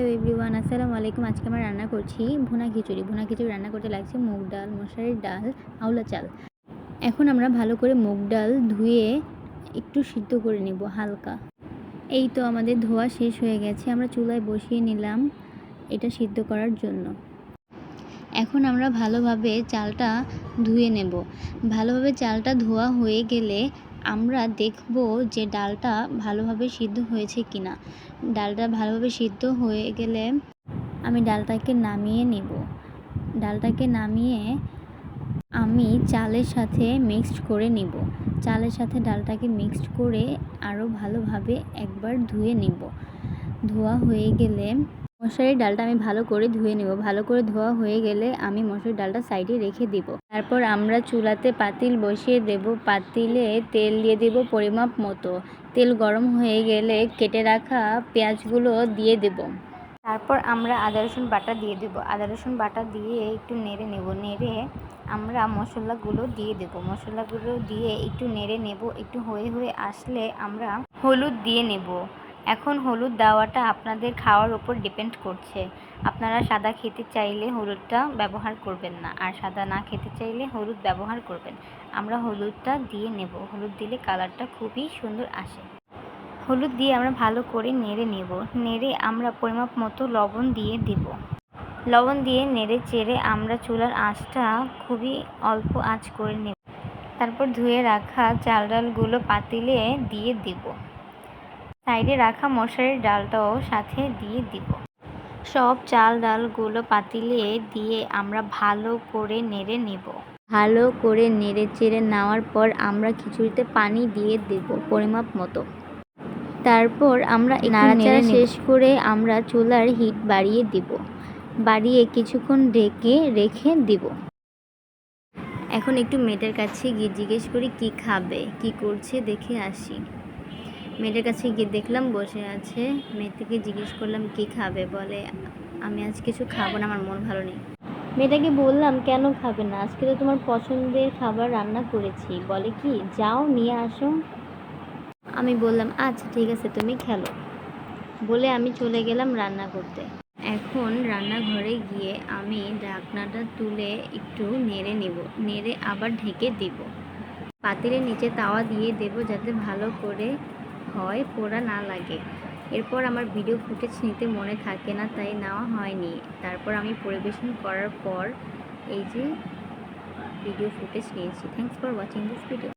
Hello everyone, আসসালামু আলাইকুম। আজকে আমরা রান্না করছি ভুনা খিচুড়ি। ভুনা খিচুড়ি রান্না করতে লাগছে মুগ ডাল, মশারির ডাল, আউলা চাল। এখন আমরা ভালো করে মুগ ডাল ধুয়ে একটু সিদ্ধ করে নেব হালকা। এই তো আমাদের ধোয়া শেষ হয়ে গেছে, আমরা চুলায় বসিয়ে নিলাম এটা সিদ্ধ করার জন্য। এখন আমরা ভালোভাবে চালটা ধুয়ে নেব। ভালোভাবে চালটা ধোয়া হয়ে গেলে আমরা দেখব যে ডালটা ভালোভাবে সিদ্ধ হয়েছে কিনা। ডালটা ভালোভাবে সিদ্ধ হয়ে গেলে আমি ডালটাকে নামিয়ে নেব। ডালটাকে নামিয়ে আমি চালের সাথে মিক্সড করে নেব। চালের সাথে ডালটাকে মিক্সড করে আরও ভালোভাবে একবার ধুয়ে নেব। ধোয়া হয়ে গেলে মশারির ডালটা আমি ভালো করে ধুয়ে নেব। ভালো করে ধোয়া হয়ে গেলে আমি মশারির ডালটা সাইডে রেখে দিব। তারপর আমরা চুলাতে পাতিল বসিয়ে দেব। পাতিলে তেল দিয়ে দেব পরিমাপ মতো। তেল গরম হয়ে গেলে কেটে রাখা পেঁয়াজগুলো দিয়ে দেব। তারপর আমরা আদা রসুন বাটা দিয়ে দেব। আদা রসুন বাটা দিয়ে একটু নেড়ে নেব। নেড়ে আমরা মশলাগুলো দিয়ে দেব। মশলাগুলো দিয়ে একটু নেড়ে নেব। একটু হয়ে আসলে আমরা হলুদ দিয়ে নেব। এখন হলুদ দেওয়াটা আপনাদের খাওয়ার উপর ডিপেন্ড করছে। আপনারা সাদা খেতে চাইলে হলুদটা ব্যবহার করবেন না, আর সাদা না খেতে চাইলে হলুদ ব্যবহার করবেন। আমরা হলুদটা দিয়ে নেব। হলুদ দিলে কালারটা খুবই সুন্দর আসে। হলুদ দিয়ে আমরা ভালো করে নেড়ে নেব। নেড়ে আমরা পরিমাপ মতো লবণ দিয়ে দেব। লবণ দিয়ে নেড়ে চেড়ে আমরা চুলার আঁচটা খুবই অল্প আঁচ করে নেব। তারপর ধুয়ে রাখা চাল ডালগুলো পাতিলে দিয়ে দেব। সাইডে রাখা মশারির ডালটাও সাথে দিয়ে দিব। সব চাল ডালগুলো পাতিলে দিয়ে আমরা ভালো করে নেড়ে নেব। ভালো করে নেড়ে চেড়ে নেওয়ার পর আমরা খিচুড়িতে পানি দিয়ে দেব পরিমাপ মতো। তারপর আমরা নাড়াচাড়া শেষ করে আমরা চুলার হিট বাড়িয়ে দিব। বাড়িয়ে কিছুক্ষণ রেখে দিব। এখন একটু মেয়েটার কাছে গিয়ে জিজ্ঞেস করি কি খাবে, কি করছে দেখে আসি। মেয়েটার কাছে গিয়ে দেখলাম বসে আছে। মেয়েটাকে জিজ্ঞেস করলাম কি খাবে, বলে আমি আজ কিছু খাবো না, আমার মন ভালো নেই। মেয়েটাকে বললাম কেন খাবে না, আজকে তো তোমার পছন্দের খাবার রান্না করেছি। বলে কি যাও নিয়ে আসো। আমি বললাম আচ্ছা ঠিক আছে তুমি খেলো, বলে আমি চলে গেলাম রান্না করতে। এখন রান্নাঘরে গিয়ে আমি ঢাকনাটা তুলে একটু নেড়ে নেব। নেড়ে আবার ঢেকে দেব। পাতিলের নিচে তাওয়া দিয়ে দেব যাতে ভালো করে হয়, পোড়া না লাগে। এরপর আমার ভিডিও ফুটেজ নিতে মনে থাকে না, তাই নেওয়া হয়নি। তারপর আমি পরিবেশন করার পর এই যে ভিডিও ফুটেজ নিয়েছি। Thanks for watching this video.